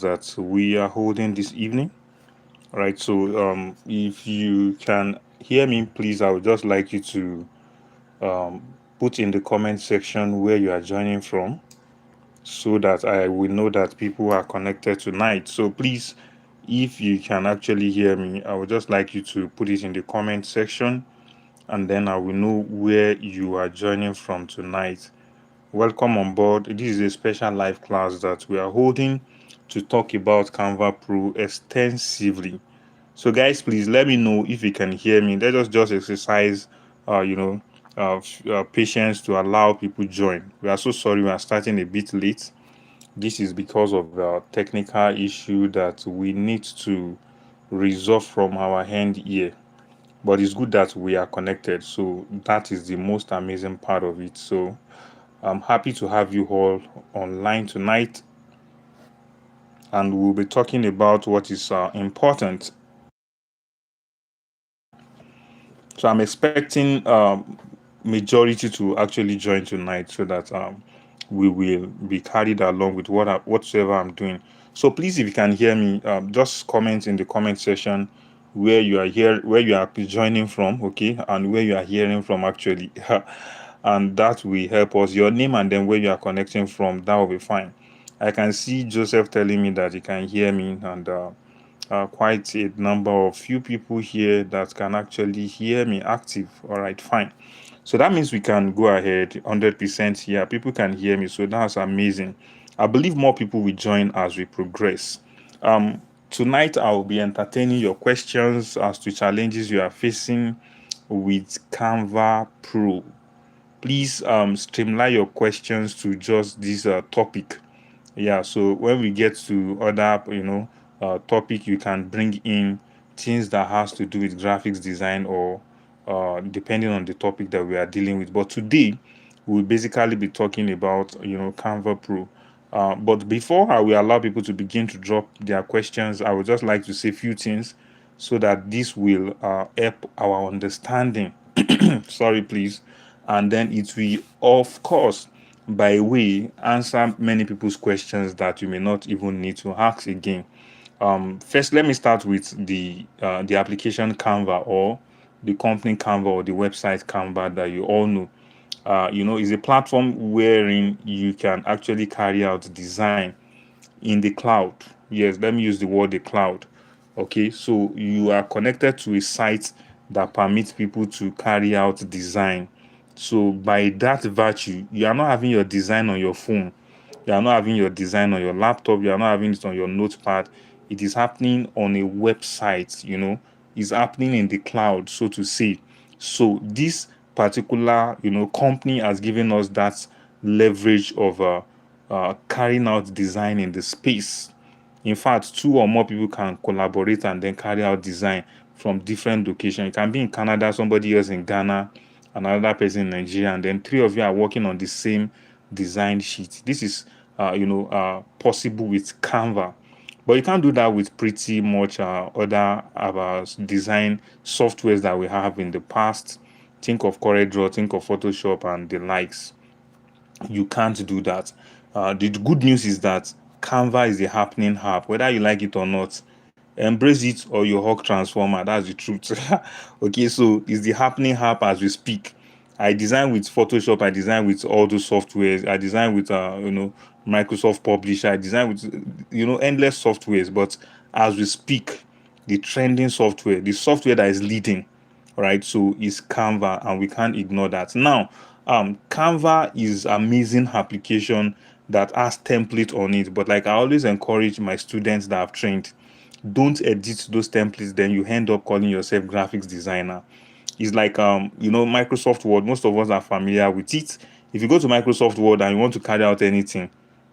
that we are holding this evening. All right, so if you can hear me, please, I would just like you to put in the comment section where you are joining from, so that I will know that people are connected tonight. So please, if you can actually hear me, I would just like you to put it in the comment section, and then I will know where you are joining from tonight. Welcome on board. This is a special live class that we are holding to talk about Canva Pro extensively. So guys, please let me know if you can hear me. Let us just exercise, patience to allow people join. We are so sorry we are starting a bit late. This is because of a technical issue that we need to resolve from our end here. But it's good that we are connected. So that is the most amazing part of it. So I'm happy to have you all online tonight, and we'll be talking about what is important. So I'm expecting majority to actually join tonight, so that we will be carried along with whatsoever I'm doing. So please, if you can hear me, just comment in the comment section where you are here, where you are joining from, okay, and where you are hearing from actually. And that will help us. Your name and then where you are connecting from, that will be fine. I can see Joseph telling me that he can hear me, and quite a number of few people here that can actually hear me active. All right, fine. So that means we can go ahead 100% here. People can hear me, so that's amazing. I believe more people will join as we progress. Tonight, I will be entertaining your questions as to challenges you are facing with Canva Pro. Please streamline your questions to just this topic. Yeah, so when we get to other topic, you can bring in things that has to do with graphics design, or depending on the topic that we are dealing with. But today we'll basically be talking about Canva Pro. But before I will allow people to begin to drop their questions, I would just like to say a few things so that this will help our understanding. Sorry, please. And then it will, of course, by way, answer many people's questions that you may not even need to ask again. First, let me start with the application Canva, or the company Canva, or the website Canva that you all know. Is a platform wherein you can actually carry out design in the cloud. Yes, let me use the word the cloud. Okay, so you are connected to a site that permits people to carry out design. So by that virtue, you are not having your design on your phone, you are not having your design on your laptop, you are not having it on your notepad. It is happening on a website, it's happening in the cloud, so to say. So this particular company has given us that leverage of carrying out design in the space. In fact, two or more people can collaborate and then carry out design from different locations. It can be in Canada, somebody else in Ghana, another person in Nigeria, and then three of you are working on the same design sheet. This is possible with Canva. But you can't do that with pretty much other design softwares that we have in the past. Think of CorelDRAW, think of Photoshop, and the likes. You can't do that. The good news is that Canva is a happening app, whether you like it or not. Embrace it or your hawk transformer. That's the truth. Okay, so it's the happening app as we speak. I design with Photoshop. I design with all those softwares. I design with Microsoft Publisher. I design with endless softwares. But as we speak, the trending software, the software that is leading, right? So is Canva, and we can't ignore that. Now, Canva is amazing application that has template on it. But like I always encourage my students that I've trained, don't edit those templates, then you end up calling yourself graphics designer. It's like Microsoft Word. Most of us are familiar with it. If you go to Microsoft Word and you want to carry out anything,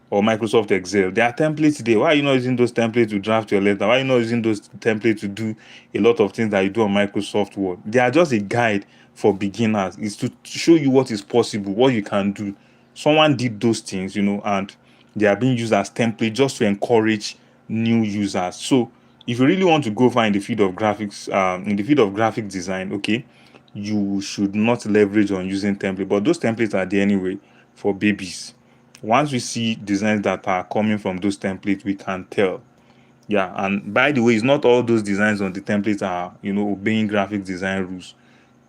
or Microsoft Excel, there are templates there. Why are you not using those templates to draft your letter? Why are you not using those templates to do a lot of things that you do on Microsoft Word? They are just a guide for beginners. It's to show you what is possible, what you can do. Someone did those things, and they are being used as template just to encourage new users. So if you really want to go far in the field of graphics, in the field of graphic design, okay, you should not leverage on using template. But those templates are there anyway for babies. Once we see designs that are coming from those templates, we can tell. Yeah, and by the way, it's not all those designs on the templates are, obeying graphic design rules.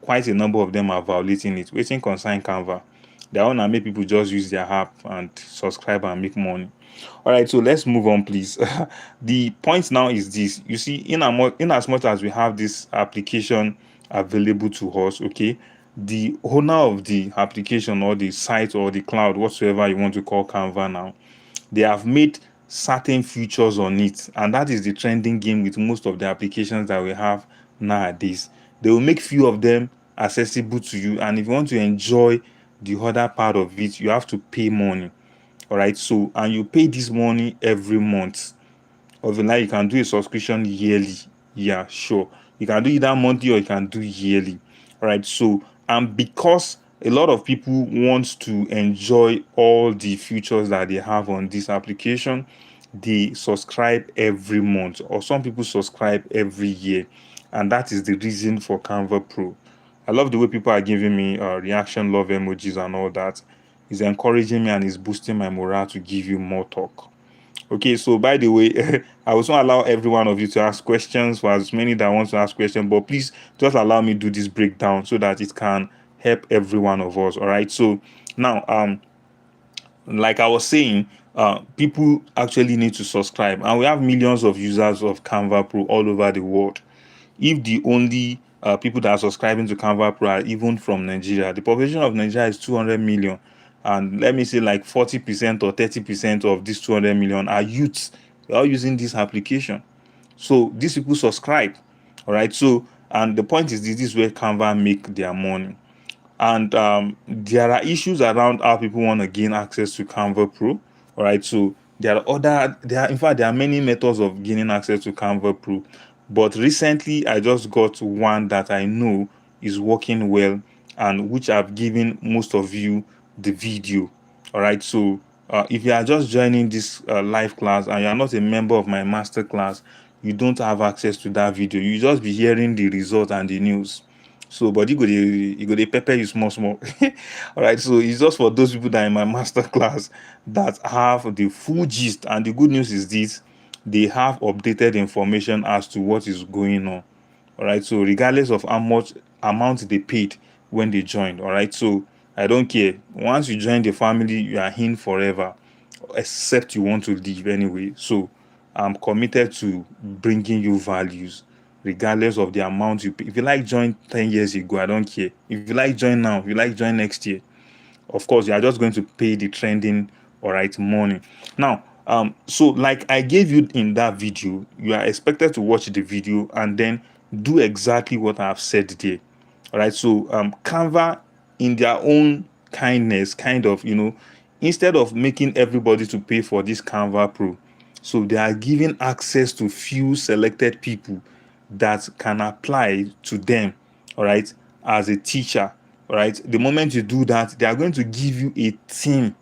Quite a number of them are violating it. Waiting concern Canva. They want to make people just use their app and subscribe and make money. All right, so let's move on, please. The point now is this. You see, in as much as we have this application available to us, okay, the owner of the application or the site or the cloud, whatsoever you want to call Canva now, they have made certain features on it, and that is the trending game with most of the applications that we have nowadays. They will make few of them accessible to you, and if you want to enjoy the other part of it, you have to pay money. All right, so and you pay this money every month. Or if you like, you can do a subscription yearly. Yeah, sure, you can do either monthly or you can do yearly. All right, so and because a lot of people want to enjoy all the features that they have on this application, they subscribe every month, or some people subscribe every year, and that is the reason for Canva Pro. I love the way people are giving me reaction love emojis and all that. It's encouraging me and it's boosting my morale to give you more talk. Okay, so by the way, I will not allow every one of you to ask questions, for as many that want to ask questions, but please just allow me to do this breakdown so that it can help every one of us. All right, so now like I was saying, people actually need to subscribe, and we have millions of users of Canva Pro all over the world. If the only people that are subscribing to Canva Pro are even from Nigeria, the population of Nigeria is 200 million, and let me say like 40% or 30% of these 200 million are youths. They are using this application, so these people subscribe. All right, so and the point is this is where Canva make their money. And there are issues around how people want to gain access to Canva Pro. All right, so in fact there are many methods of gaining access to Canva Pro, but recently I just got one that I know is working well, and which I've given most of you the video. All right, so if you are just joining this live class and you are not a member of my master class, you don't have access to that video. You just be hearing the result and the news. So but you go dey pepper you small small. All right, so it's just for those people that are in my master class that have the full gist. And the good news is this: they have updated information as to what is going on. All right, so regardless of how much amount they paid when they joined. All right, so I don't care. Once you join the family, you are in forever, except you want to leave anyway. So I'm committed to bringing you values regardless of the amount you pay. If you like join 10 years ago, I don't care. If you like join now, if you like join next year, of course you are just going to pay the trending, all right, money. Now so like I gave you in that video, you are expected to watch the video and then do exactly what I've said there. All right, so Canva, in their own kindness, kind of, instead of making everybody to pay for this Canva Pro, so they are giving access to few selected people that can apply to them, all right, as a teacher. All right, the moment you do that, they are going to give you a team.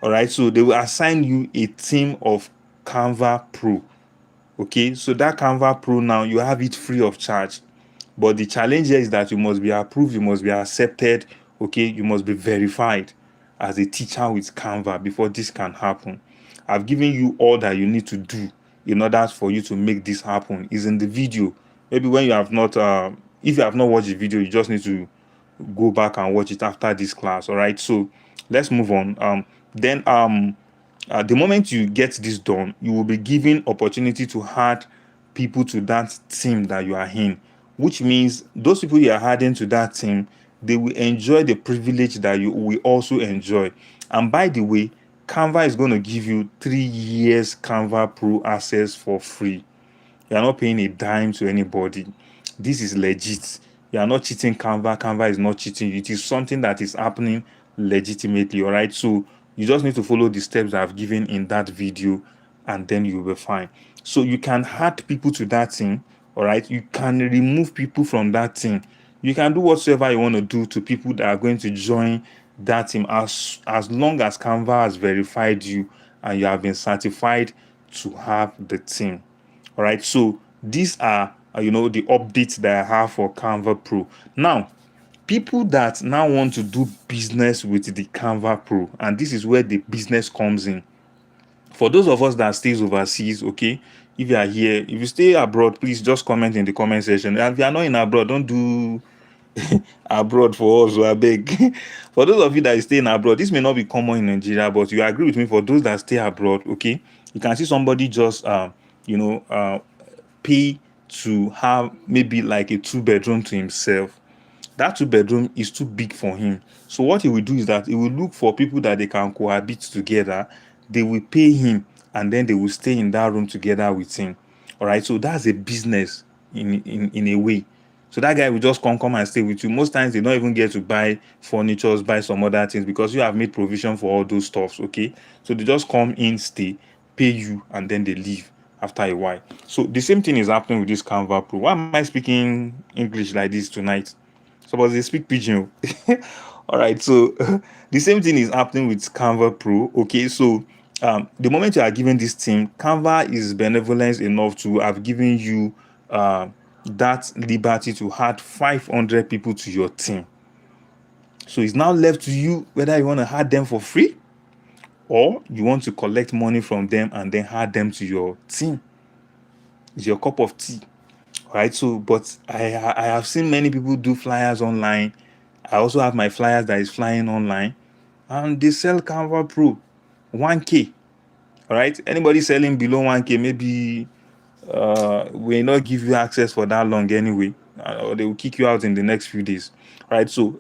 All right, so they will assign you a team of Canva Pro. Okay, so that Canva Pro now, you have it free of charge. But the challenge here is that you must be approved, you must be accepted, okay, you must be verified as a teacher with Canva before this can happen. I've given you all that you need to do in order for you to make this happen. Is in the video. Maybe when you have not if you have not watched the video, you just need to go back and watch it after this class. All right, so let's move on. Then the moment you get this done, you will be given opportunity to add people to that team that you are in, which means those people you are adding to that team, they will enjoy the privilege that you will also enjoy. And by the way, Canva is going to give you 3 years Canva Pro access for free. You are not paying a dime to anybody. This is legit. You are not cheating Canva. Canva is not cheating you. It is something that is happening legitimately. All right, so you just need to follow the steps I've given in that video, and then you'll be fine. So you can add people to that thing. All right, you can remove people from that thing. You can do whatsoever you want to do to people that are going to join that team, as long as Canva has verified you and you have been certified to have the team. All right, so these are the updates that I have for Canva Pro. Now people that now want to do business with the Canva Pro, and this is where the business comes in. For those of us that stays overseas, okay, if you are here, if you stay abroad, please just comment in the comment section. And if you are not in abroad, don't do abroad for us, I beg. For those of you that stay in abroad, this may not be common in Nigeria, but you agree with me. For those that stay abroad, okay, you can see somebody just pay to have maybe like a 2-bedroom to himself. That 2-bedroom is too big for him. So what he will do is that he will look for people that they can cohabit together. They will pay him, and then they will stay in that room together with him. All right. So that's a business in a way. So that guy will just come and stay with you. Most times they don't even get to buy furniture, buy some other things, because you have made provision for all those stuffs. Okay. So they just come in, stay, pay you, and then they leave after a while. So the same thing is happening with this Canva Pro. Why am I speaking English like this tonight? Suppose they speak pidgin. All right. So the same thing is happening with Canva Pro. Okay. So the moment you are given this team, Canva is benevolent enough to have given you that liberty to add 500 people to your team. So it's now left to you whether you want to add them for free, or you want to collect money from them and then add them to your team. It's your cup of tea. Right. So, but I have seen many people do flyers online. I also have my flyers that is flying online, and they sell Canva Pro 1K. All right. Anybody selling below 1K, maybe will not give you access for that long anyway, or they will kick you out in the next few days. Right. So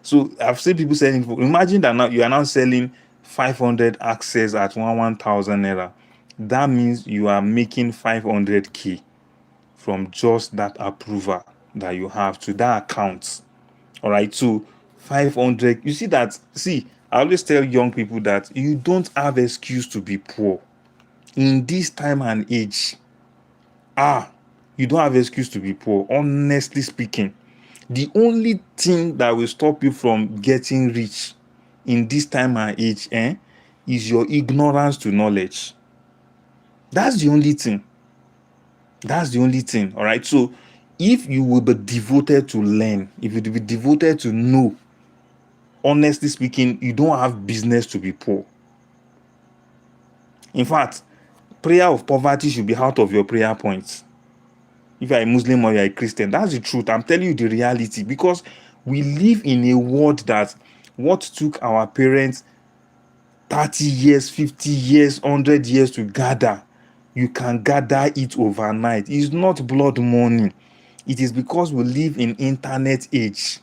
so I've seen people selling. Imagine that now you are now selling 500 access at 1,000 naira. That means you are making 500K from just that approval that you have to that account. All right. So 500. You see that? See, I always tell young people that you don't have excuse to be poor in this time and age. You don't have excuse to be poor. Honestly speaking, the only thing that will stop you from getting rich in this time and age is your ignorance to knowledge. That's the only thing. That's the only thing. All right. So if you will be devoted to learn, if you will be devoted to know, honestly speaking, you don't have business to be poor. In fact, prayer of poverty should be out of your prayer points. If you're a Muslim or you're a Christian, that's the truth. I'm telling you the reality, because we live in a world that what took our parents 30 years, 50 years, 100 years to gather, you can gather it overnight. It's not blood money. It is because we live in internet age.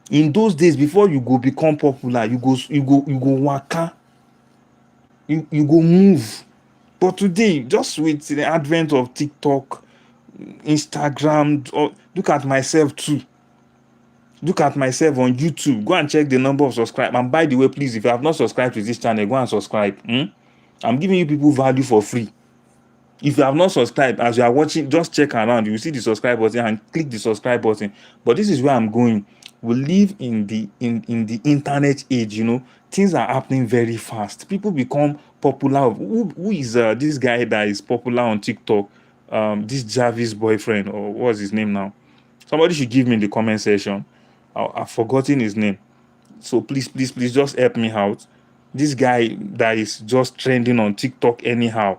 In those days, before you go become popular, you go waka, you go move. But today, just with the advent of TikTok, Instagram, or look at myself too. Look at myself on YouTube. Go and check the number of subscribers. And by the way, please, if you have not subscribed to this channel, go and subscribe. I'm giving you people value for free. If you have not subscribed, as you are watching, just check around. You will see the subscribe button and click the subscribe button. But this is where I'm going. We live in the internet age. Things are happening very fast. People become popular. Who is this guy that is popular on TikTok? This Jarvis boyfriend, or what's his name now? Somebody should give me in the comment section. I've forgotten his name. So please just help me out. This guy that is just trending on TikTok anyhow.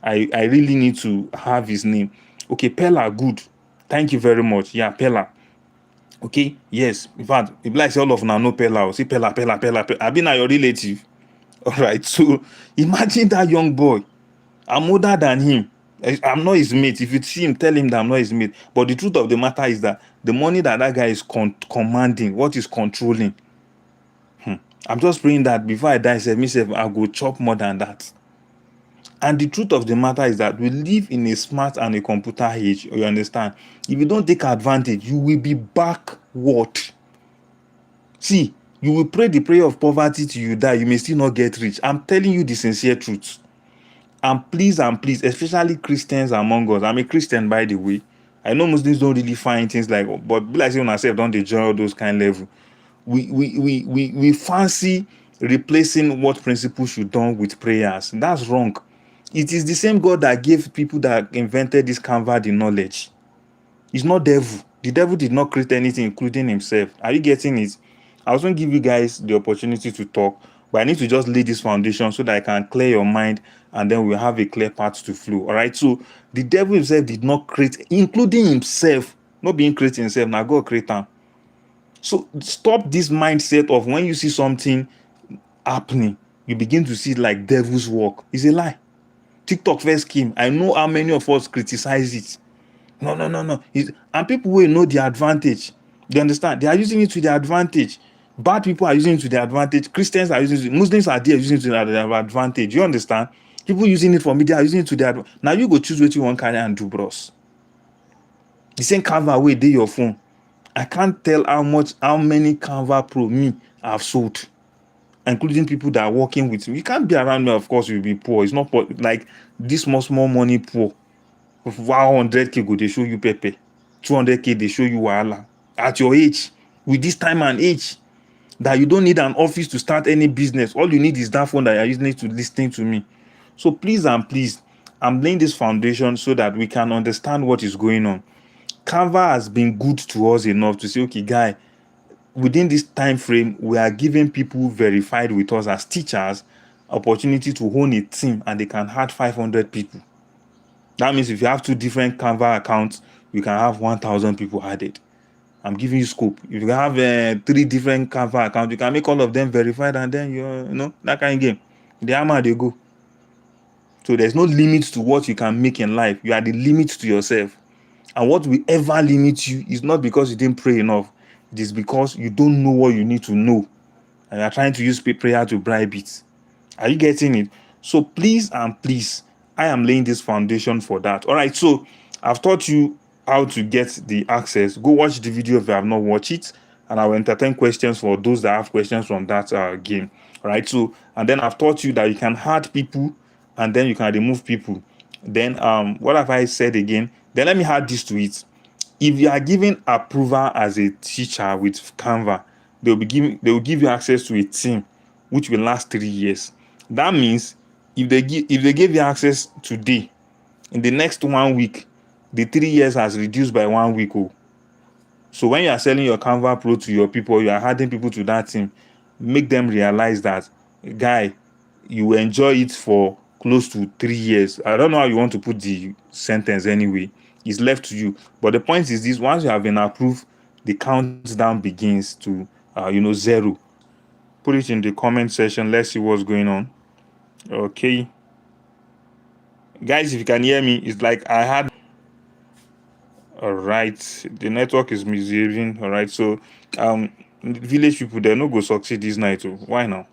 I really need to have his name. Okay, Pella, good. Thank you very much. Yeah, Pella. Okay, yes. In fact, if like all of now know Pella, say Pella. I've been your relative. All right. So imagine that young boy. I'm older than him. I'm not his mate. If you see him, tell him that I'm not his mate. But the truth of the matter is that the money that guy is commanding, what is controlling. I'm just praying that before I die, I go chop more than that. And the truth of the matter is that we live in a smart and a computer age. You understand? If you don't take advantage, you will be backward. See, you will pray the prayer of poverty till you die. You may still not get rich. I'm telling you the sincere truth. And please, especially Christians among us. I'm a Christian, by the way. I know Muslims don't really find things like, but like saying ourselves, don't they join all those kind of level. We fancy replacing what principles should done with prayers. That's wrong. It is the same God that gave people that invented this Canva the knowledge. It's not devil. The devil did not create anything, including himself. Are you getting it? I was going to give you guys the opportunity to talk, but I need to just lay this foundation so that I can clear your mind, and then we'll have a clear path to flow. All right. So the devil himself did not create, including himself, not being created himself. Now God created him. So stop this mindset of when you see something happening, you begin to see it like devil's work. It's a lie. TikTok first came. I know how many of us criticize it. No. And people will know the advantage. They understand. They are using it to their advantage. Bad people are using it to their advantage. Christians are using it. Muslims are there using it to their advantage. You understand? People using it for media are using it to their advantage. Now you go choose what you want to carry and do, bros. The same Canva way dey your phone. I can't tell how many Canva Pro me have sold, including people that are working with me. You can't be around me, of course, you'll be poor. It's not like this small money poor. 100K go, they show you pepe. 200K, they show you wahala. At your age, with this time and age, that you don't need an office to start any business. All you need is that phone that you're using to listen to me. So please, I'm laying this foundation so that we can understand what is going on. Canva has been good to us enough to say, okay, guy, within this time frame, we are giving people verified with us as teachers opportunity to own a team, and they can add 500 people. That means if you have 2 different Canva accounts, you can have 1,000 people added. I'm giving you scope. If you have 3 different Canva accounts, you can make all of them verified, and then you know that kind of game. The hammer they go. So there's no limit to what you can make in life. You are the limit to yourself. And what will ever limit you is not because you didn't pray enough. It is because you don't know what you need to know, and you're trying to use prayer to bribe it. Are you getting it? So please, I am laying this foundation for that. All right. So I've taught you how to get the access. Go watch the video if you have not watched it, and I will entertain questions for those that have questions from that game. All right. So, and then I've taught you that you can add people, and then you can remove people. Then what have I said again? Then let me add this to it. If you are given approval as a teacher with Canva, they will give you access to a team which will last 3 years. That means if they give you access today, in the next 1 week, the 3 years has reduced by 1 week. So when you are selling your Canva Pro to your people, you are adding people to that team, make them realize that, guy, you enjoy it for close to 3 years. I don't know how you want to put the sentence anyway. It's left to you. But the point is this: once you have been approved, the countdown begins to 0. Put it in the comment section. Let's see what's going on. Okay. Guys, if you can hear me, it's like I had. All right. The network is misbehaving. All right. So, village people, they're not going to succeed this night. Why now?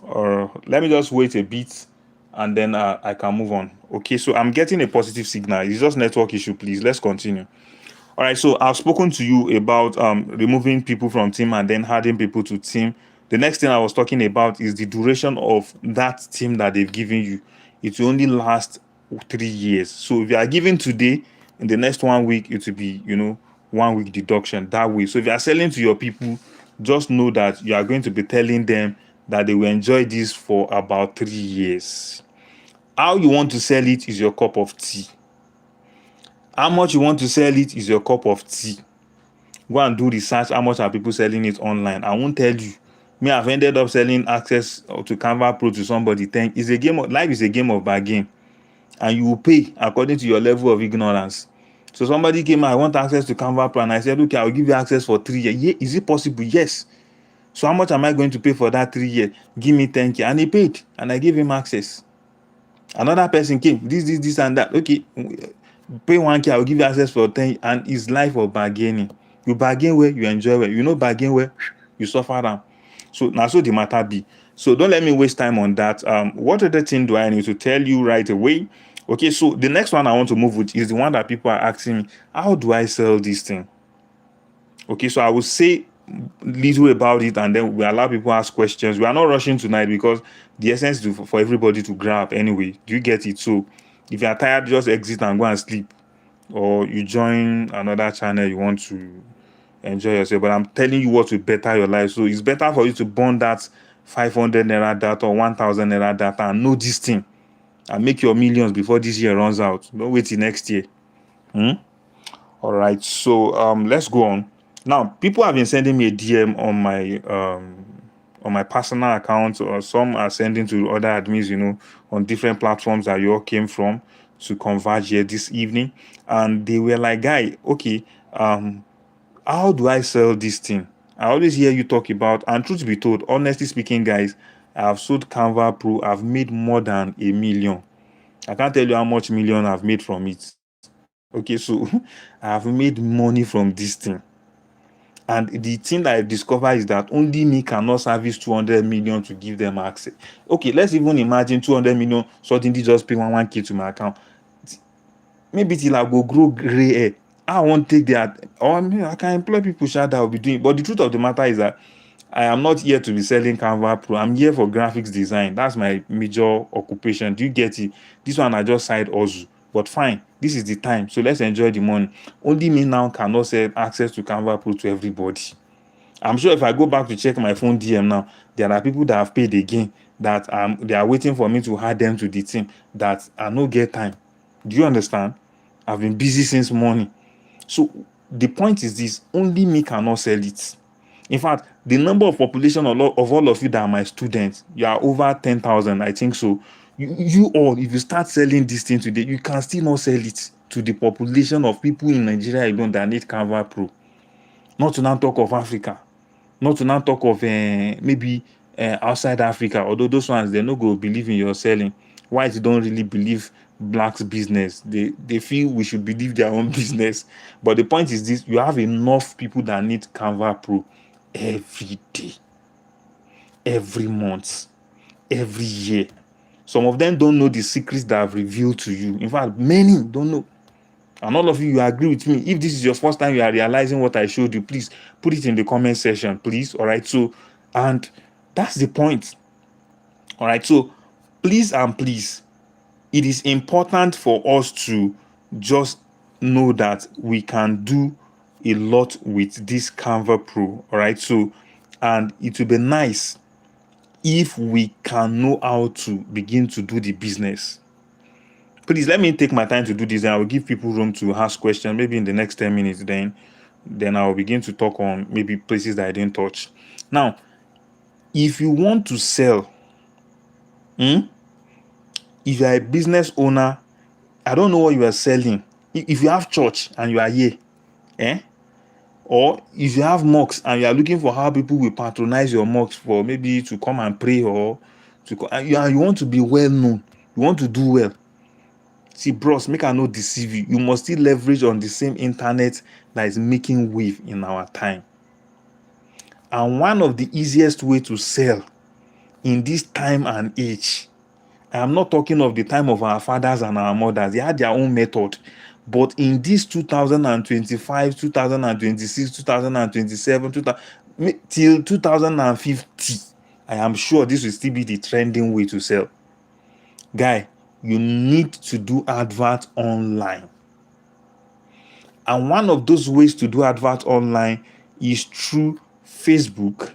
Or let me just wait a bit, and then I can move on. Okay. So I'm getting a positive signal. It's just network issue. Please, let's continue. All right, so I've spoken to you about removing people from team and then adding people to team. The next thing I was talking about is the duration of that team that they've given you. It will only last 3 years. So if you are given today, in the next 1 week, it will be 1 week deduction that way. So if you are selling to your people, just know that you are going to be telling them that they will enjoy this for about 3 years. How you want to sell it is your cup of tea. How much you want to sell it is your cup of tea. Go and do research. How much are people selling it online? I won't tell you. Me, I've ended up selling access to Canva Pro to somebody. It's a game of life. Is a game of bargain, and you will pay according to your level of ignorance. So somebody came, I want access to Canva Pro, and I said, okay, I'll give you access for 3 years. Yeah, is it possible? Yes. So how much am I going to pay for that 3 years? Give me 10K, and he paid, and I gave him access. Another person came, this and that. Okay, pay 1K, I'll give you access for 10, and it's life of bargaining. You bargain where you enjoy where bargain where you suffer down. So now, so the matter be. So don't let me waste time on that. What other thing do I need to tell you right away? Okay, so the next one I want to move with is the one that people are asking me: how do I sell this thing? Okay, so I will say little about it, and then we allow people ask questions. We are not rushing tonight because the essence is for everybody to grab anyway. Do you get it? So if you are tired, just exit and go and sleep, or you join another channel you want to enjoy yourself. But I'm telling you what will better your life. So it's better for you to burn that 500 naira data or 1,000 naira data and know this thing and make your millions before this year runs out. Don't wait till next year. All right, so let's go on. Now, people have been sending me a DM on my personal account, or some are sending to other admins, on different platforms that you all came from to converge here this evening. And they were like, guy, okay, how do I sell this thing? I always hear you talk about, and truth be told, honestly speaking, guys, I've sold Canva Pro. I've made more than 1 million. I can't tell you how much million I've made from it. Okay, so I've made money from this thing. And the thing that I discovered is that only me cannot service 200 million to give them access. Okay, let's even imagine 200 million suddenly just pay 1K to my account. Maybe till I go grow gray hair, I won't take that. Or I can employ people that will be doing. But the truth of the matter is that I am not here to be selling Canva Pro. I'm here for graphics design. That's my major occupation. Do you get it? This one I just side hustle. But fine, this is the time. So let's enjoy the money. Only me now cannot sell access to Canva Pro to everybody. I'm sure if I go back to check my phone DM now, there are people that have paid again that they are waiting for me to add them to the team that I no get time. Do you understand? I've been busy since morning. So the point is this: only me cannot sell it. In fact, the number of population of all of you that are my students, you are over 10,000, I think so. You all, if you start selling this thing today, you can still not sell it to the population of people in Nigeria alone that need Canva Pro. Not to now talk of Africa. Not to now talk of maybe outside Africa. Although those ones, they no go believe in your selling. Whites don't really believe blacks' business. They feel we should believe their own business. But the point is this: you have enough people that need Canva Pro every day, every month, every year. Some of them don't know the secrets that I've revealed to you. In fact, many don't know. And all of you agree with me. If this is your first time you are realizing what I showed you, please put it in the comment section, please. All right. So, and that's the point. All right. So, please and please, it is important for us to just know that we can do a lot with this Canva Pro. All right. So, and it will be nice if we can know how to begin to do the business. Please let me take my time to do this, and I will give people room to ask questions maybe in the next 10 minutes. Then I will begin to talk on maybe places that I didn't touch. Now, if you want to sell, if you are a business owner, I don't know what you are selling. If you have church and you are here, or if you have mosques and you are looking for how people will patronize your mosque for maybe to come and pray, or you want to be well known, you want to do well. See, bros, make I not deceive you. You must still leverage on the same internet that is making wave in our time. And one of the easiest way to sell in this time and age, I am not talking of the time of our fathers and our mothers. They had their own method. But in this 2025, 2026, 2027, till 2050, I am sure this will still be the trending way to sell. Guy, you need to do advert online. And one of those ways to do advert online is through Facebook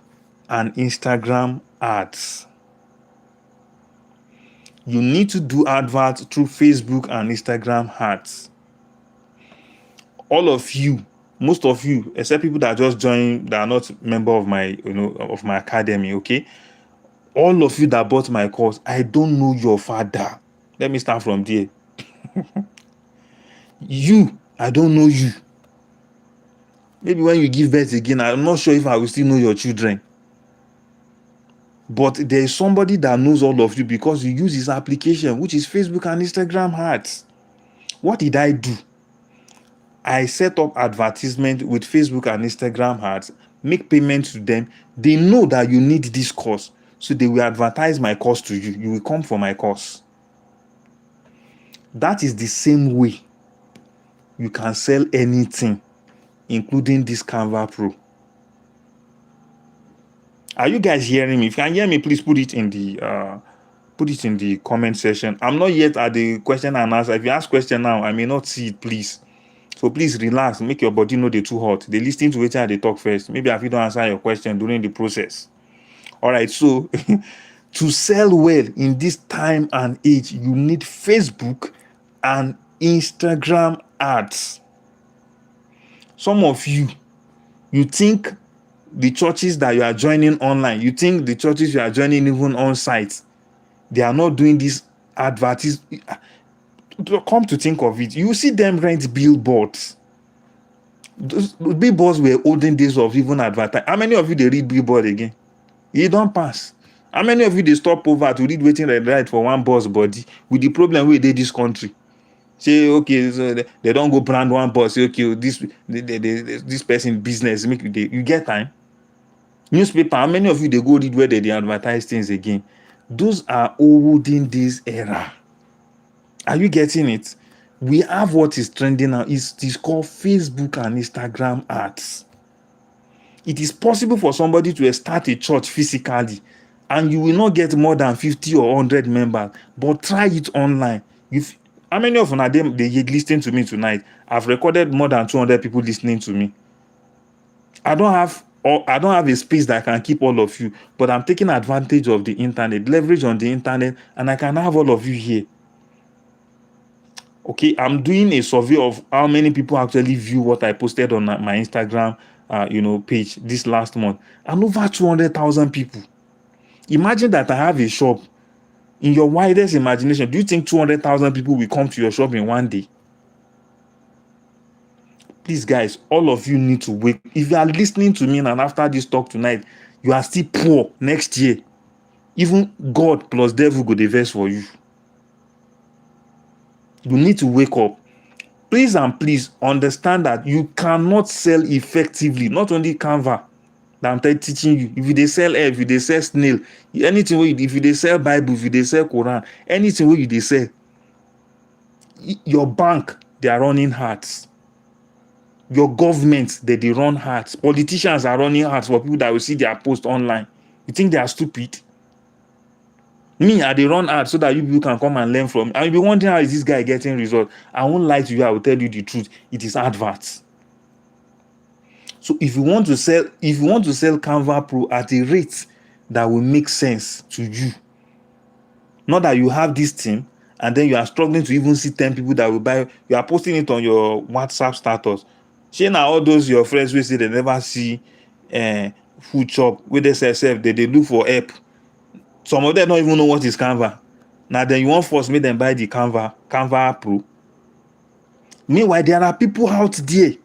and Instagram ads. You need to do adverts through Facebook and Instagram ads. All of you, most of you, except people that just joined, that are not member of my, of my academy, okay? All of you that bought my course, I don't know your father. Let me start from there. You, I don't know you. Maybe when you give birth again, I'm not sure if I will still know your children. But there is somebody that knows all of you because you use his application, which is Facebook and Instagram ads. What did I do? I set up advertisement with Facebook and Instagram ads, make payments to them. They know that you need this course, so they will advertise my course to you. You will come for my course. That is the same way you can sell anything, including this Canva Pro. Are you guys hearing me? If you can hear me, please put it in the comment section. I'm not yet at the question and answer. If you ask question now, I may not see it, please. So please relax, make your body know they too hot. They listen to which they talk first. Maybe if you don't answer your question during the process. All right, so to sell well in this time and age, you need Facebook and Instagram ads. Some of you think the churches that you are joining online, you think the churches you are joining even on site, they are not doing this advertise. Come to think of it, you see them rent billboards. Those billboards were olden days of even advertise. How many of you they read billboard again? You don't pass. How many of you they stop over to read wetin dem write for one bus body with the problem wey dey this country? Say okay, so they don't go brand one bus. Say okay, this person business make you get time. Newspaper, how many of you they go read where they advertise things again? Those are olden days era. Are you getting it? We have what is trending now. It is called Facebook and Instagram ads. It is possible for somebody to start a church physically and you will not get more than 50 or 100 members, but try it online. How many of them they listening to me tonight? I've recorded more than 200 people listening to me. I don't have a space that I can keep all of you, but I'm taking advantage of the internet, leverage on the internet, and I can have all of you here. Okay, I'm doing a survey of how many people actually view what I posted on my Instagram page this last month, and over 200,000 people. Imagine that I have a shop. In your widest imagination, do you think 200,000 people will come to your shop in one day? Please, guys, all of you need to wake. If you are listening to me and after this talk tonight, you are still poor next year, even God plus devil go dey vex for you. You need to wake up. Please and please understand that you cannot sell effectively. Not only Canva that I'm teaching you. If they sell air, if they sell snail, anything if they sell Bible, if they sell Quran, anything where they sell, your bank, they are running hearts. Your government, they run hearts. Politicians are running hearts for people that will see their post online. You think they are stupid? Me, they run ads so that you people can come and learn from. And you'll be wondering how is this guy getting results. I won't lie to you. I will tell you the truth. It is adverts. So if you want to sell Canva Pro at a rate that will make sense to you, not that you have this thing and then you are struggling to even see 10 people that will buy. You are posting it on your WhatsApp status. Shey na all those your friends will say they never see food shop where they say they look for help. Some of them don't even know what is Canva. Now then you want force make them buy the Canva Pro. Meanwhile, there are people out there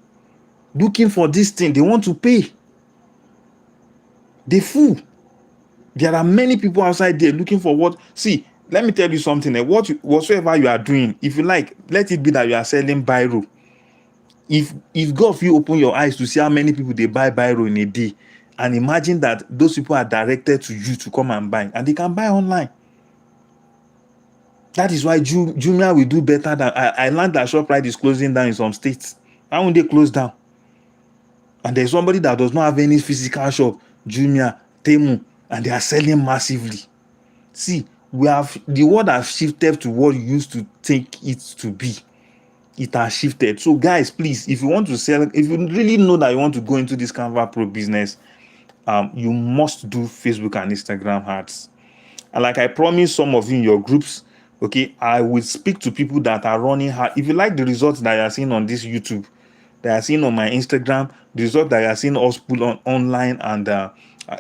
looking for this thing. They want to pay. They fool. There are many people outside there looking for what. See, let me tell you something. Whatsoever you are doing, if you like, let it be that you are selling biro. If God, if you open your eyes to see how many people they buy biro in a day, and imagine that those people are directed to you to come and buy, and they can buy online. That is why Jumia will do better than I learned that ShopRite is closing down in some states. Why won't they close down? And there's somebody that does not have any physical shop, Jumia, Temu, and they are selling massively. See, the world has shifted to what you used to think it to be. It has shifted. So guys, please, if you want to sell, if you really know that you want to go into this Canva Pro business, you must do Facebook and Instagram ads. And like I promised some of you in your groups, okay, I will speak to people that are running hard. If you like the results that you are seeing on this YouTube, that are seeing on my Instagram, the result that you are seeing us put on online and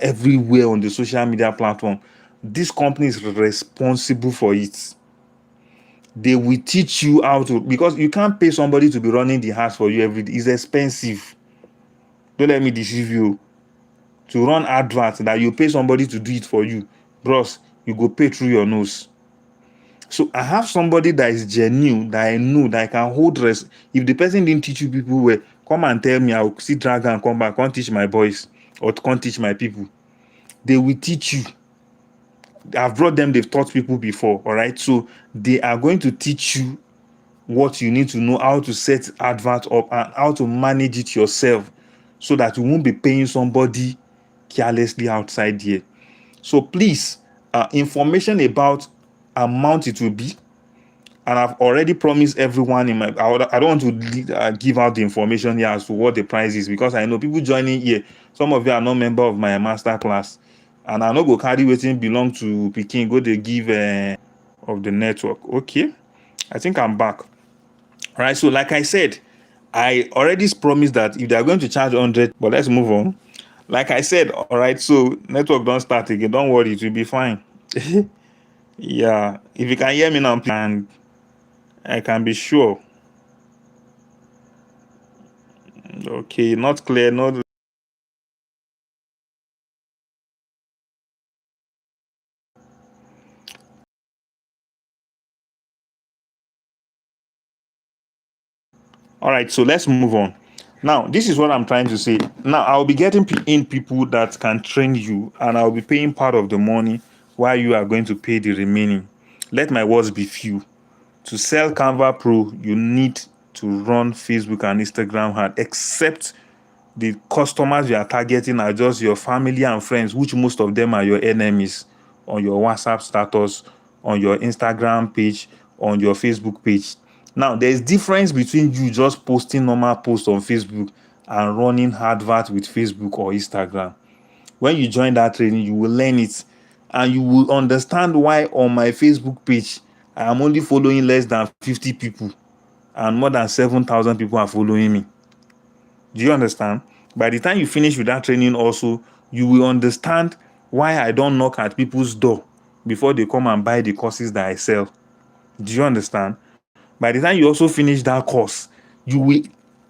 everywhere on the social media platform, this company is responsible for it. They will teach you how to, because you can't pay somebody to be running the ads for you every day. It's expensive. Don't let me deceive you. To run adverts that you pay somebody to do it for you, bros, you go pay through your nose. So I have somebody that is genuine, that I know, that I can hold rest. If the person didn't teach you people well, come and tell me. I will see drag and come back, can't teach my boys or can't teach my people. They will teach you. I've brought them, they've taught people before, all right? So they are going to teach you what you need to know, how to set advert up and how to manage it yourself so that you won't be paying somebody carelessly outside here. So please, information about amount it will be, and I've already promised everyone I don't want to give out the information here as to what the price is, because I know people joining here, some of you are not member of my master class, and I know go carry wetin belong to Pikin go they give of the network. Okay, I think I'm back. All right, so like I said, I already promised that if they are going to charge 100, but let's move on. Like I said, all right, so network don't start again. Don't worry, it will be fine. Yeah, if you can hear me now, and I can be sure. Okay, not clear, not. All right, so let's move on. Now, this is what I'm trying to say. Now, I'll be getting in people that can train you, and I'll be paying part of the money while you are going to pay the remaining. Let my words be few. To sell Canva Pro, you need to run Facebook and Instagram ad, except the customers you are targeting are just your family and friends, which most of them are your enemies, on your WhatsApp status, on your Instagram page, on your Facebook page. Now, there's difference between you just posting normal posts on Facebook and running advert with Facebook or Instagram. When you join that training, you will learn it, and you will understand why on my Facebook page I am only following less than 50 people and more than 7,000 people are following me. Do you understand? By the time you finish with that training also, you will understand why I don't knock at people's door before they come and buy the courses that I sell. Do you understand? By the time you also finish that course, you will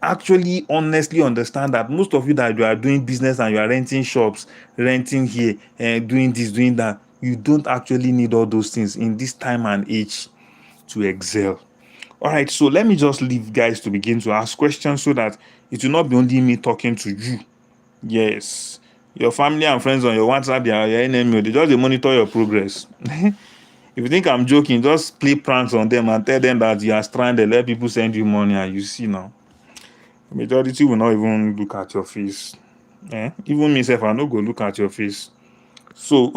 actually honestly understand that most of you that you are doing business and you are renting shops, renting here, and doing this, doing that, you don't actually need all those things in this time and age to excel. All right, so let me just leave guys to begin to ask questions so that it will not be only me talking to you. Yes, your family and friends on your WhatsApp, they are your enemy. They just monitor your progress. If you think I'm joking, just play pranks on them and tell them that you are stranded. Let people send you money, and you see now, majority will not even look at your face. Even myself, I no go look at your face. So,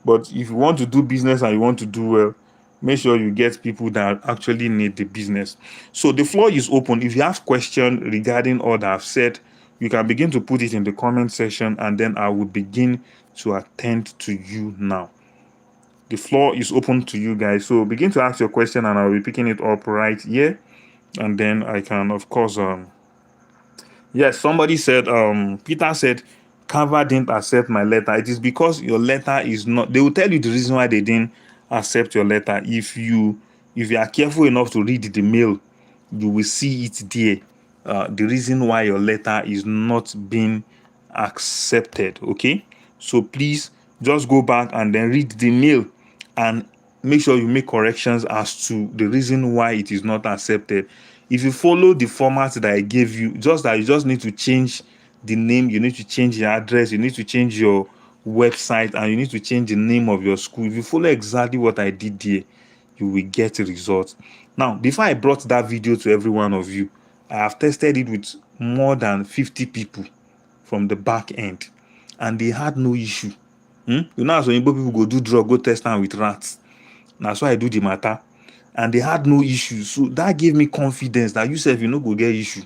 but if you want to do business and you want to do well, make sure you get people that actually need the business. So the floor is open. If you have questions regarding all that I've said, you can begin to put it in the comment section, and then I will begin to attend to you now. The floor is open to you guys. So begin to ask your question, and I'll be picking it up right here. And then I can, of course, yes, somebody said, Peter said, Canva didn't accept my letter. It is because your letter is not, they will tell you the reason why they didn't accept your letter. If you are careful enough to read the mail, you will see it there. The reason why your letter is not being accepted. Okay, so please just go back and then read the mail and make sure you make corrections as to the reason why it is not accepted. If you follow the format that I gave you, you just need to change the name, you need to change your address, you need to change your website, and you need to change the name of your school. If you follow exactly what I did there, you will get results. Now, before I brought that video to every one of you, I have tested it with more than 50 people from the back end, and they had no issue. You know, as when people go do drug, go test them with rats. That's why I do the matter, and they had no issues. So that gave me confidence that you self, you know, go get issue.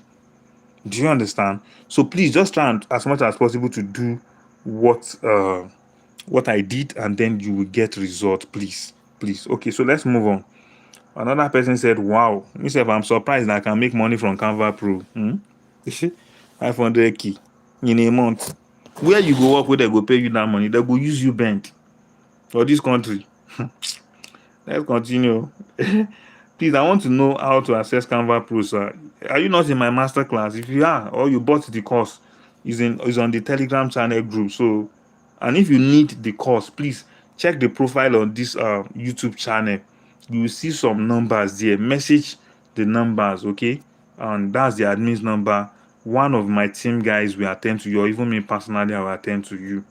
Do you understand? So please just try and, as much as possible, to do what I did, and then you will get result. Please. Okay, so let's move on. Another person said, wow, myself, I'm surprised that I can make money from Canva Pro. 500k in a month. Where you go work, where they go pay you that money, they go use you bent for this country. Let's continue. Please, I want to know how to access Canva Pro, sir. Are you not in my master class? If you are, or you bought the course, is on the Telegram channel group. So, and if you need the course, please check the profile on this YouTube channel. You will see some numbers there. Message the numbers, okay? And that's the admin's number. One of my team guys will attend to you, or even me personally, I will attend to you.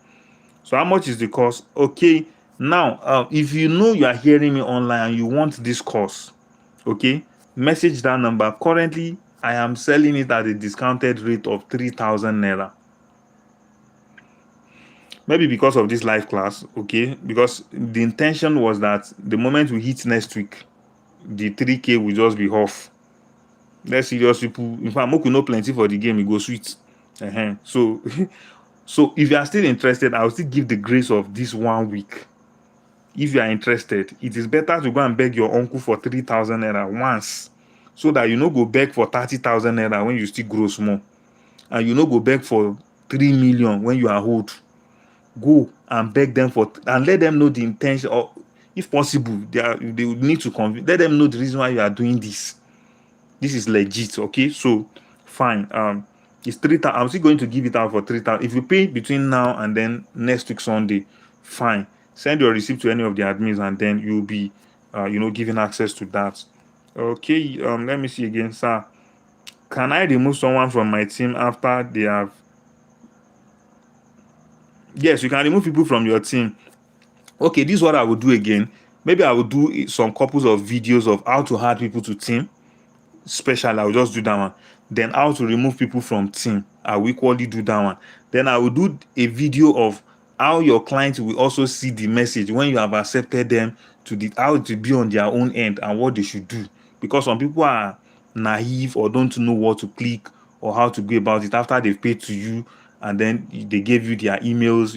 So how much is the course? Okay, now if you know you are hearing me online and you want this course, okay, message that number. Currently I am selling it at a discounted rate of 3,000 naira. Maybe because of this live class, okay, because the intention was that the moment we hit next week, the 3k will just be off. Let's serious people, in fact, Moku no plenty for the game, it go sweet. So so if you are still interested, I will still give the grace of this 1 week. If you are interested, it is better to go and beg your uncle for 3,000 naira once, so that you no go beg for 30,000 naira when you still grow small, and you no go beg for 3 million when you are old. Go and beg them for, and let them know the intention, or if possible they would need to let them know the reason why you are doing this. This is legit. Okay, so fine. It's 3,000. I'm still going to give it out for 3,000. If you pay between now and then next week Sunday, fine, send your receipt to any of the admins, and then you'll be given access to that. Okay, let me see again. Sir, can I remove someone from my team after they have? Yes, you can remove people from your team. Okay, this is what I will do again. Maybe I will do some couples of videos of how to add people to team. Special, I will just do that one. Then how to remove people from team, I will equally do that one. Then I will do a video of how your clients will also see the message when you have accepted them, to the how to be on their own end and what they should do. Because some people are naive or don't know what to click or how to go about it after they've paid to you, and then they gave you their emails.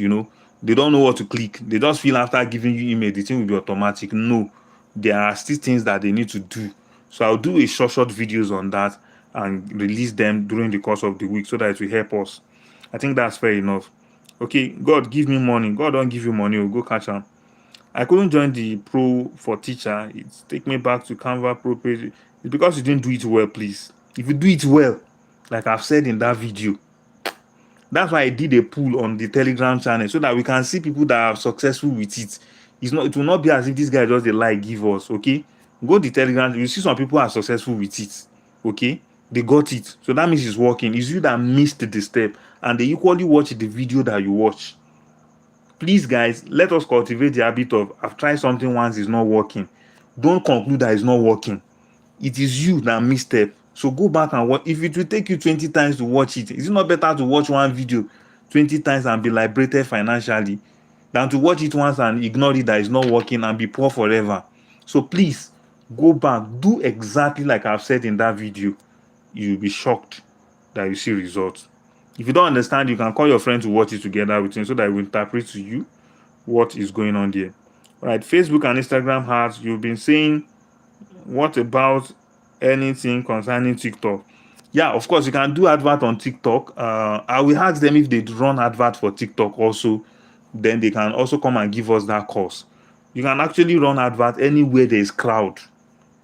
They don't know what to click. They just feel after giving you email the thing will be automatic. No, there are still things that they need to do. So I'll do a short videos on that and release them during the course of the week so that it will help us. I think that's fair enough. Okay, God give me money. God don't give you money, we'll go catch them. I couldn't join the Pro for teacher. It's take me back to Canva Pro page. It's because you didn't do it well, please. If you do it well, like I've said in that video, that's why I did a poll on the Telegram channel, so that we can see people that are successful with it. It will not be as if this guy just give us. Okay, go to the Telegram, you see some people are successful with it. Okay, they got it, so that means it's working. It's you that missed the step, and they equally watch the video that you watch. Please guys, let us cultivate the habit of, I've tried something once, it's not working. Don't conclude that it's not working. It is you that missed step. So go back and watch. If it will take you 20 times to watch it, is it not better to watch one video 20 times and be liberated financially than to watch it once and ignore it that it's not working and be poor forever? So please go back, do exactly like I've said in that video. You'll be shocked that you see results. If you don't understand, you can call your friend to watch it together with you so that it will interpret to you what is going on there. All right, Facebook and Instagram ads. You've been saying, what about anything concerning TikTok? Yeah, of course, you can do advert on TikTok. I will ask them if they run advert for TikTok also. Then they can also come and give us that course. You can actually run advert anywhere there is crowd.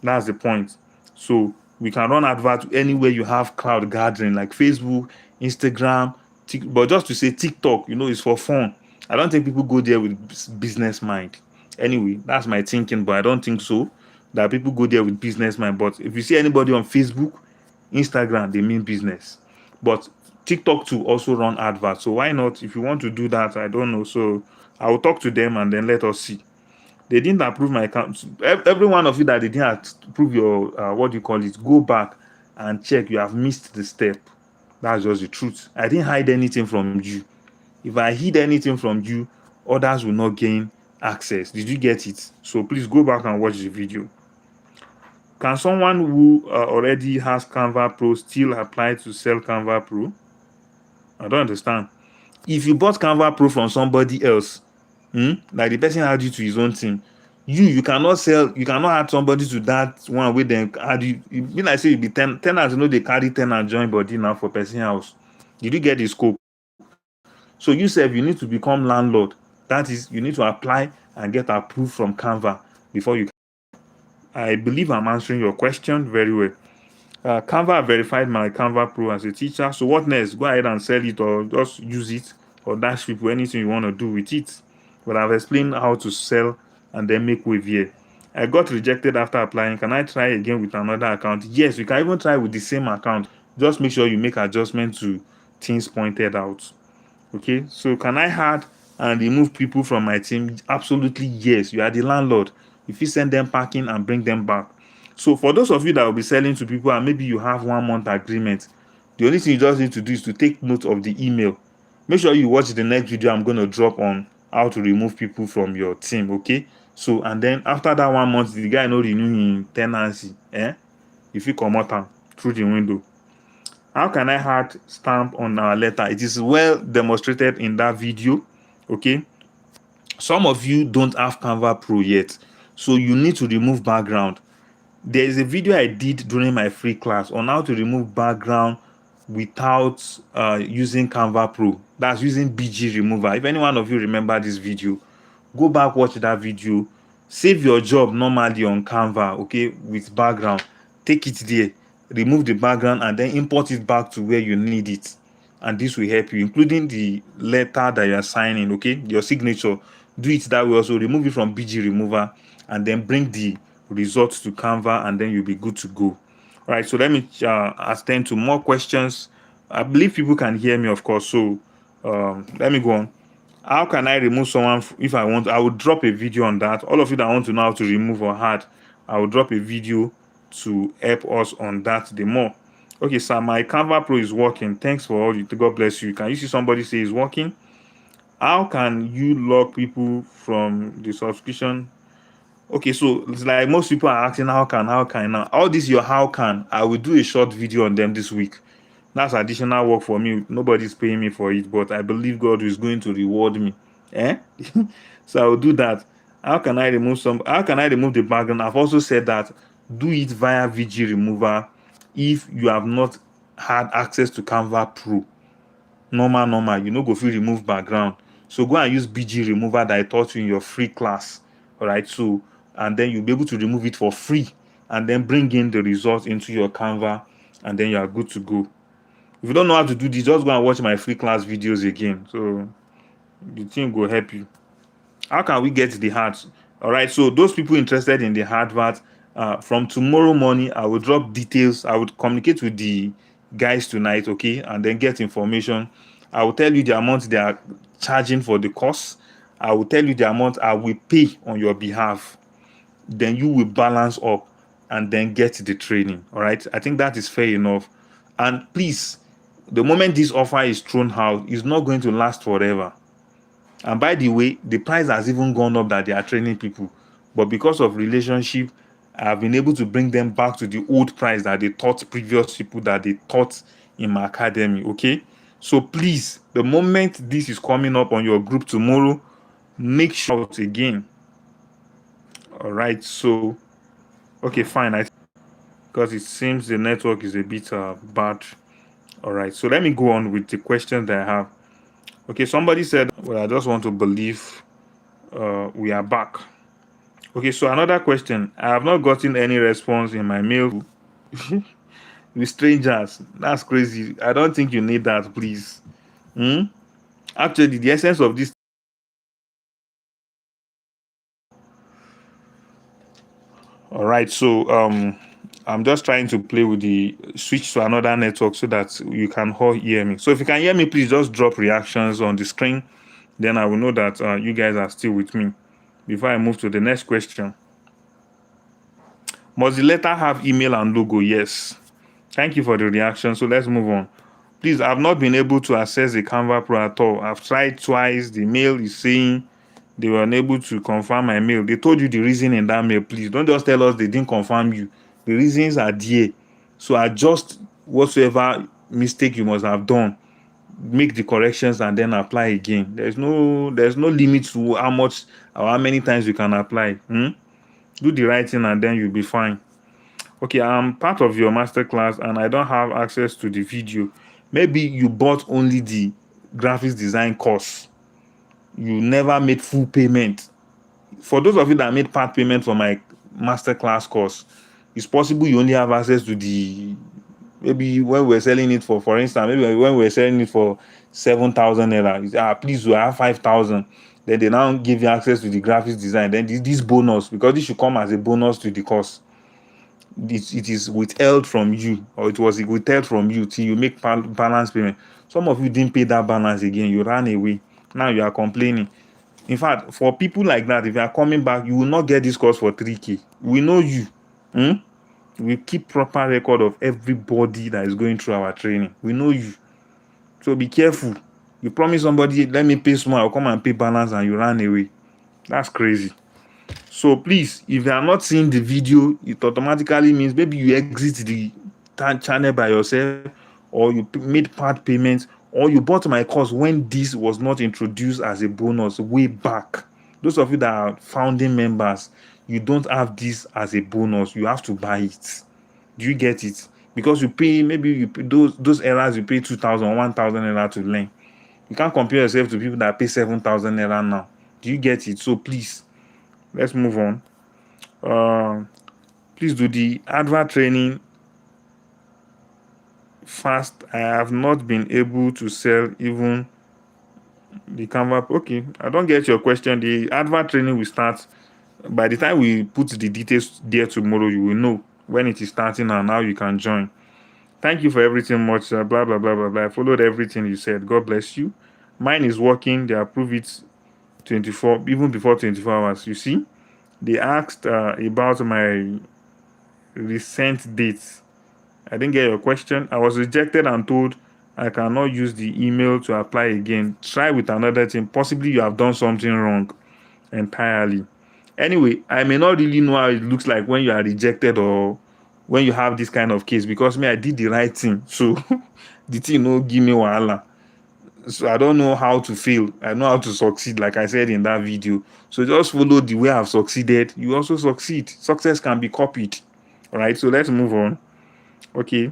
That's the point. So we can run advert anywhere you have crowd gathering, like Facebook, Instagram, but just to say TikTok, it's for fun. I don't think people go there with business mind. Anyway, that's my thinking, but I don't think so that people go there with business mind. But if you see anybody on Facebook, Instagram, they mean business. But TikTok too also run adverts. So why not? If you want to do that, I don't know. So I will talk to them and then let us see. They didn't approve my account. Every one of you that they didn't approve your what do you call it, go back and check. You have missed the step. That's just the truth. I didn't hide anything from you. If I hid anything from you, others will not gain access. Did you get it? So please go back and watch the video. Can someone who already has Canva Pro still apply to sell Canva Pro? I don't understand. If you bought Canva Pro from somebody else, like the person add you to his own team, you cannot sell, you cannot add somebody to that one with them add you. It be like say you be tenants, they carry tenant join body now for person house. Did you get the scope? So you said you need to become landlord. That is, you need to apply and get approved from Canva before you. I believe I'm answering your question very well. Canva verified my Canva Pro as a teacher. So what next? Go ahead and sell it, or just use it, or dash people anything you want to do with it. But I've explained how to sell and then make wave here. I got rejected after applying. Can I try again with another account? Yes, you can even try with the same account. Just make sure you make adjustments to things pointed out. Okay, so can I add and remove people from my team? Absolutely yes. You are the landlord. If you send them packing and bring them back. So for those of you that will be selling to people and maybe you have 1 month agreement, the only thing you just need to do is to take note of the email. Make sure you watch the next video I'm going to drop on how to remove people from your team. Okay, so and then after that 1 month, the guy no renewing tenancy, if you come out through the window. How can I add stamp on our letter? It is well demonstrated in that video. Okay, some of you don't have Canva Pro yet, so you need to remove background. There is a video I did during my free class on how to remove background without using Canva Pro. That's using BG remover. If any one of you remember this video, go back, watch that video, save your job normally on Canva, okay, with background, take it there, remove the background, and then import it back to where you need it. And this will help you, including the letter that you are signing, okay, your signature. Do it that way also. Remove it from BG remover and then bring the results to Canva, and then you'll be good to go. All right, so let me attend to more questions. I believe people can hear me, of course, so let me go on. How can I remove someone if I want? I will drop a video on that. All of you that want to know how to remove or add, I will drop a video to help us on that the more. Okay, sir, my Canva Pro is working. Thanks for all you. God bless you. Can you see somebody say it's working? How can you lock people from the subscription? Okay, so it's like most people are asking how can now. All this your how can, I will do a short video on them this week. That's additional work for me. Nobody's paying me for it, but I believe God is going to reward me. So I will do that. How can I remove the background? I've also said that do it via VG remover if you have not had access to Canva Pro. Normal, you know, go fit remove background. So go and use BG remover that I taught you in your free class. All right, so and then you'll be able to remove it for free and then bring in the results into your Canva, and then you are good to go. If you don't know how to do this, just go and watch my free class videos again. So the thing will help you. How can we get the ads? All right, so those people interested in the advert, from tomorrow morning, I will drop details. I would communicate with the guys tonight, okay, and then get information. I will tell you the amount they are charging for the course. I will tell you the amount I will pay on your behalf. Then you will balance up and then get the training. All right, I think that is fair enough. And please, the moment this offer is thrown out, it's not going to last forever. And by the way, the price has even gone up that they are training people. But because of relationship, I've been able to bring them back to the old price that they taught previous people that they taught in my academy, okay? So please, the moment this is coming up on your group tomorrow, make sure out again. All right, so, okay, fine. Because it seems the network is a bit bad. All right, so let me go on with the question that I have. Okay, somebody said, well, I just want to believe we are back. Okay, so another question. I have not gotten any response in my mail with strangers. That's crazy. I don't think you need that, please. Actually, the essence of this. All right, so I'm just trying to play with the switch to another network so that you can all hear me. So if you can hear me, please just drop reactions on the screen. Then I will know that you guys are still with me before I move to the next question. Must the letter have email and logo? Yes. Thank you for the reaction. So let's move on. Please, I've not been able to access the Canva Pro at all. I've tried twice. The mail is saying they were unable to confirm my mail. They told you the reason in that mail. Please don't just tell us they didn't confirm you. The reasons are there. So adjust whatsoever mistake you must have done. Make the corrections and then apply again. There's no limit to how much or how many times you can apply. Do the right thing and then you'll be fine. Okay, I'm part of your masterclass and I don't have access to the video. Maybe you bought only the graphics design course. You never made full payment. For those of you that made part payment for my masterclass course, it's possible you only have access to the, maybe when we're selling it for instance, maybe when we're selling it for 7,000 naira, please, we have 5,000. Then they now give you access to the graphics design. Then this bonus, because this should come as a bonus to the course. It is withheld from you, or it was withheld from you till you make balance payment. Some of you didn't pay that balance again. You ran away. Now you are complaining. In fact, for people like that, if you are coming back, you will not get this course for 3K. We know you. We keep proper record of everybody that is going through our training. We know you. So be careful. You promise somebody, let me pay small, I'll come and pay balance, and you ran away. That's crazy. So please, if you are not seeing the video, it automatically means maybe you exit the channel by yourself, or you made part payments, or you bought my course when this was not introduced as a bonus way back. Those of you that are founding members, you don't have this as a bonus, you have to buy it. Do you get it? Because you pay, maybe you pay those errors, you pay 2,000, 1,000 naira to learn. You can't compare yourself to people that pay 7,000 naira now. Do you get it? So please, let's move on. Please do the advert training fast. I have not been able to sell even the Canva. Okay, I don't get your question. The advert training will start by the time we put the details there tomorrow. You will know when it is starting and how you can join. Thank you for everything much. Blah blah blah blah blah. I followed everything you said. God bless you. Mine is working. They approve it 24, even before 24 hours. You see, they asked about my recent dates. I didn't get your question. I was rejected and told I cannot use the email to apply again. Try with another thing. Possibly you have done something wrong entirely. Anyway, I may not really know how it looks like when you are rejected or when you have this kind of case, because me, I did the right thing. So the thing no give me wahala. So I don't know how to fail. I know how to succeed, like I said in that video. So just follow the way I've succeeded. You also succeed. Success can be copied. All right, so let's move on. Okay,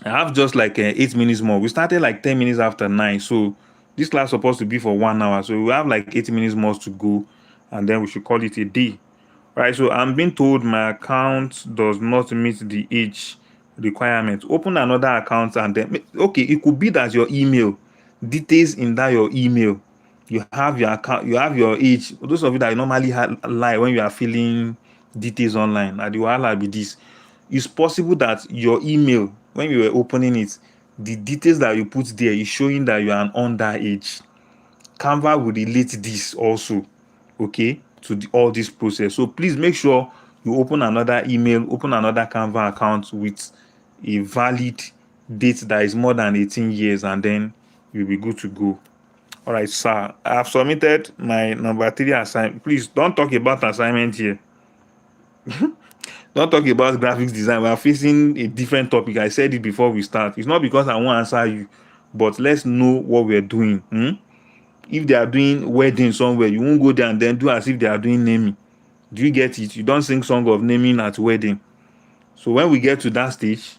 I have just like 8 minutes more. We started like 10 minutes after 9. So this class supposed to be for 1 hour. So we have like 8 minutes more to go, and then we should call it a day. Right, so I'm being told my account does not meet the age requirement. Open another account and then, okay, it could be that your email, details in that your email, you have your account, you have your age. Those of you that normally lie when you are filling details online, and the wahala be this. It's possible that your email, when you were opening it, the details that you put there is showing that you are an underage. Canva will relate this also, okay, to all this process. So please make sure you open another email, open another Canva account with a valid date that is more than 18 years, and then you'll be good to go. All right, sir. I have submitted my number 3 assignment. Please don't talk about assignment here. Don't talk about graphics design. We are facing a different topic. I said it before we start. It's not because I won't answer you, but let's know what we're doing. If they are doing wedding somewhere, you won't go there and then do as if they are doing naming. Do you get it? You don't sing song of naming at wedding. So when we get to that stage,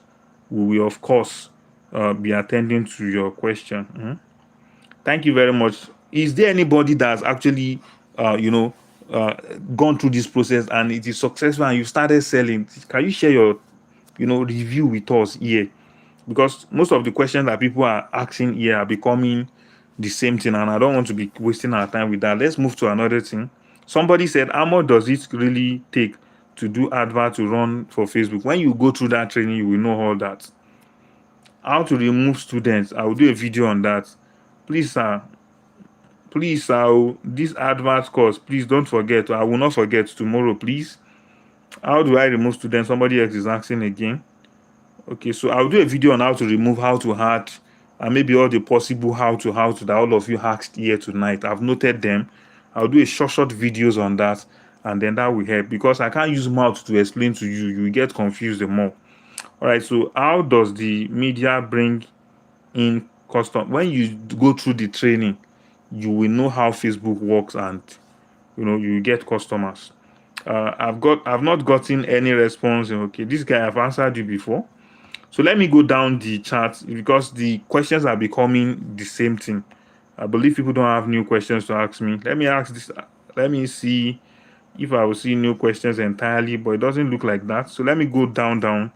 we will of course be attending to your question. Thank you very much. Is there anybody that's actually gone through this process and it is successful and you started selling? Can you share your review with us here? Because most of the questions that people are asking here are becoming the same thing, and I don't want to be wasting our time with that. Let's move to another thing. Somebody said, how much does it really take to do advert to run for Facebook? When you go through that training, you will know all that. How to remove students, I will do a video on that. Please, sir, this advert course, please don't forget. I will not forget tomorrow, please. How do I remove students? Somebody else is asking again. Okay, so I'll do a video on how to remove, how to add, and maybe all the possible how to that all of you asked here tonight. I've noted them. I'll do a short videos on that, and then that will help, because I can't use mouth to explain to you. You get confused the more. All right, so how does the media bring in custom? When you go through the training, you will know how Facebook works, and you get customers. I've not gotten any response. Okay, this guy, I've answered you before. So let me go down the chart, because the questions are becoming the same thing. I believe people don't have new questions to ask me. Let me ask this. Let me see if I will see new questions entirely, but it doesn't look like that. So let me go down,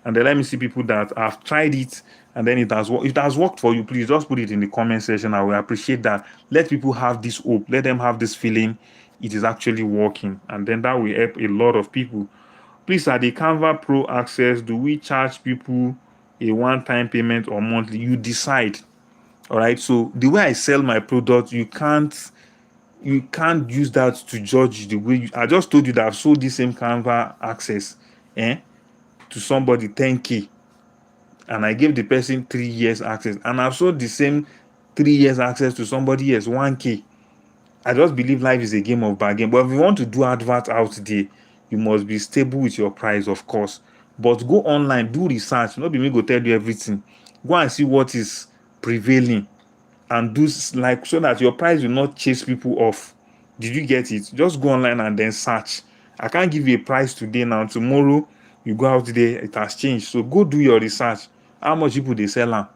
and then let me see people that have tried it and then it has worked. If it has worked for you, please just put it in the comment section. I will appreciate that. Let people have this hope. Let them have this feeling it is actually working, and then that will help a lot of people. Please, at the Canva Pro access, do we charge people a one-time payment or monthly? You decide. All right. So the way I sell my product, you can't use that to judge the way I just told you that I've sold the same Canva access to somebody 10K, and I gave the person 3 years access, and I've sold the same 3 years access to somebody else 1K. I just believe life is a game of bargain. But if you want to do advert out there, you must be stable with your price, of course. But go online, do research. Not be me go tell you everything. Go and see what is prevailing, and do so that your price will not chase people off. Did you get it? Just go online and then search, I can't give you a price today. Now tomorrow you go out there, it has changed. So go do your research. How much people they sell am?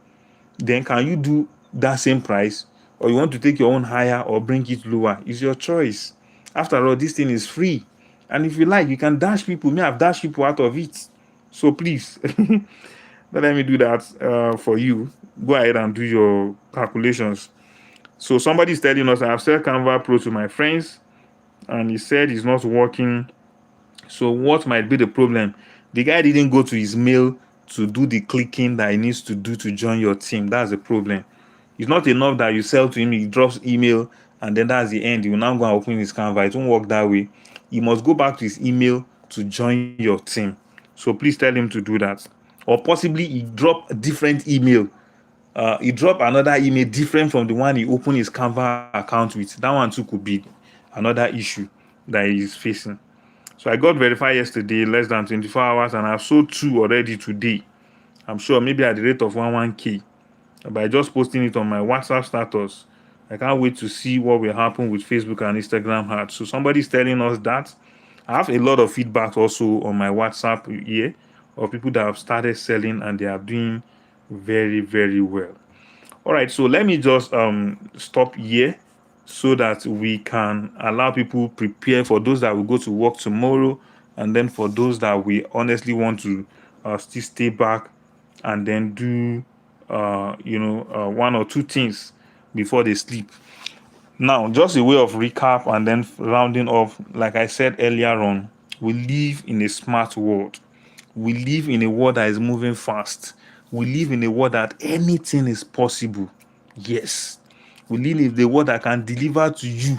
Then can you do that same price, or you want to take your own higher or bring it lower? It's your choice. After all, this thing is free, and if you like, you can dash people. Me, I've dashed people out of it. So please, don't let me do that for you. Go ahead and do your calculations. So somebody is telling us, I've said Canva Pro to my friends, and he said it's not working. So what might be the problem? The guy didn't go to his mail to do the clicking that he needs to do to join your team. That's the problem. It's not enough that you sell to him, he drops email, and then that's the end. He will now go and open his Canva. It won't work that way. He must go back to his email to join your team. So please tell him to do that. Or possibly he drop a different email. He drop another email different from the one he opened his Canva account with. That one too could be another issue that he is facing. So I got verified yesterday, less than 24 hours, and I've sold 2 already today. I'm sure maybe at the rate of 1K. By just posting it on my WhatsApp status. I can't wait to see what will happen with Facebook and Instagram ads. So somebody's telling us that. I have a lot of feedback also on my WhatsApp here of people that have started selling and they are doing very, very well. All right, so let me just stop here so that we can allow people prepare for those that will go to work tomorrow, and then for those that we honestly want to still stay back and then do one or two things before they sleep. Now, just a way of recap and then rounding off, like I said earlier on, we live in a smart world. We live in a world that is moving fast. We live in a world that anything is possible. Yes. We live in a world that can deliver to you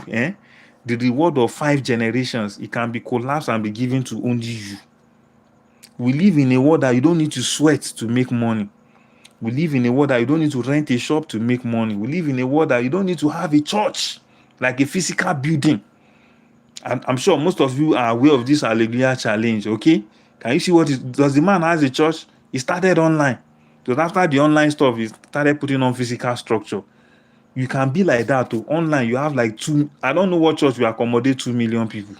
the reward of 5 generations. It can be collapsed and be given to only you. We live in a world that you don't need to sweat to make money. We live in a world that you don't need to rent a shop to make money. We live in a world that you don't need to have a church, like a physical building. I'm sure most of you are aware of this Hallelujah challenge, okay? Can you see what it does? The man has a church. He started online. Because after the online stuff, he started putting on physical structure. You can be like that too. Online, you have like I don't know what church will accommodate 2 million people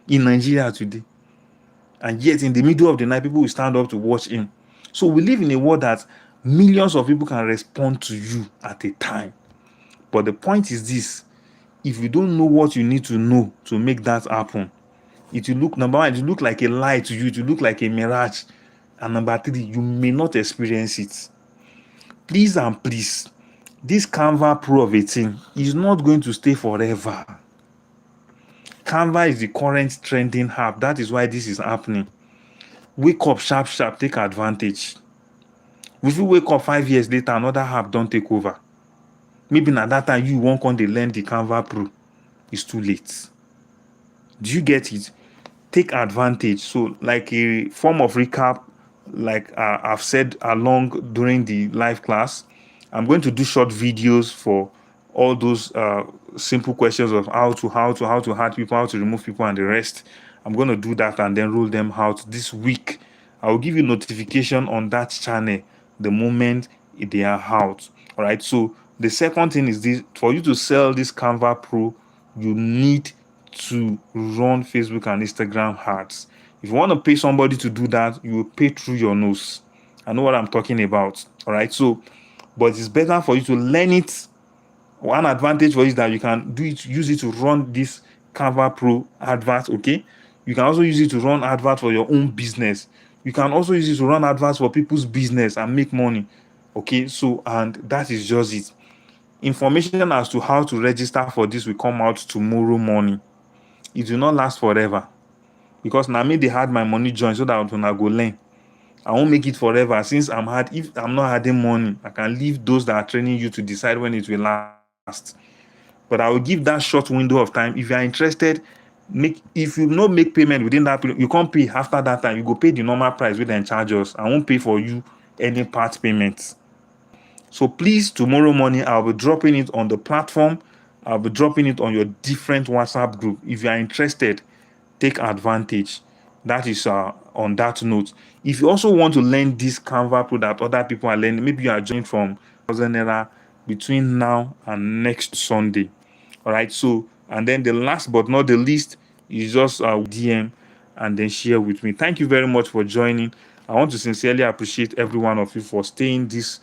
in Nigeria today. And yet, in the middle of the night, people will stand up to watch him. So we live in a world that millions of people can respond to you at a time. But the point is this: if you don't know what you need to know to make that happen, it will look, number one, it will look like a lie to you, it will look like a mirage. And number 3, you may not experience it. Please and please, this Canva Pro of a thing is not going to stay forever. Canva is the current trending app. That is why this is happening. Wake up sharp, take advantage. If you wake up 5 years later, another app don't take over. Maybe at that time you won't come to learn the Canva Pro. It's too late. Do you get it? Take advantage. So like a form of recap, like I've said along during the live class, I'm going to do short videos for all those simple questions of how to add people, how to remove people, and the rest. I'm going to do that and then roll them out this week. I will give you notification on that channel the moment they are out. All right. So the second thing is this: for you to sell this Canva Pro, you need to run Facebook and Instagram ads. If you want to pay somebody to do that, you will pay through your nose. I know what I'm talking about. All right. So, but it's better for you to learn it. One advantage for it is that you can use it to run this Canva Pro advert. Okay. You can also use it to run advert for your own business. You can also use it to run adverts for people's business and make money. Okay. So, and that is just it. Information as to how to register for this will come out tomorrow morning. It will not last forever, because now me they had my money join so that when I go learn, I won't make it forever. Since if I'm not adding money, I can leave those that are training you to decide when it will last. But I will give that short window of time. If you are interested, if you not make payment within that period, you can't pay after that time. You go pay the normal price with them charge us. I won't pay for you any part payments. So please, tomorrow morning I'll be dropping it on the platform. I'll be dropping it on your different WhatsApp group. If you are interested, take advantage. That is on that note. If you also want to learn this Canva Pro that other people are learning, maybe you are joining from 1,000 naira between now and next Sunday. All right. So, and then the last but not the least is just DM. and then share with me. Thank you very much for joining. I want to sincerely appreciate every one of you for staying this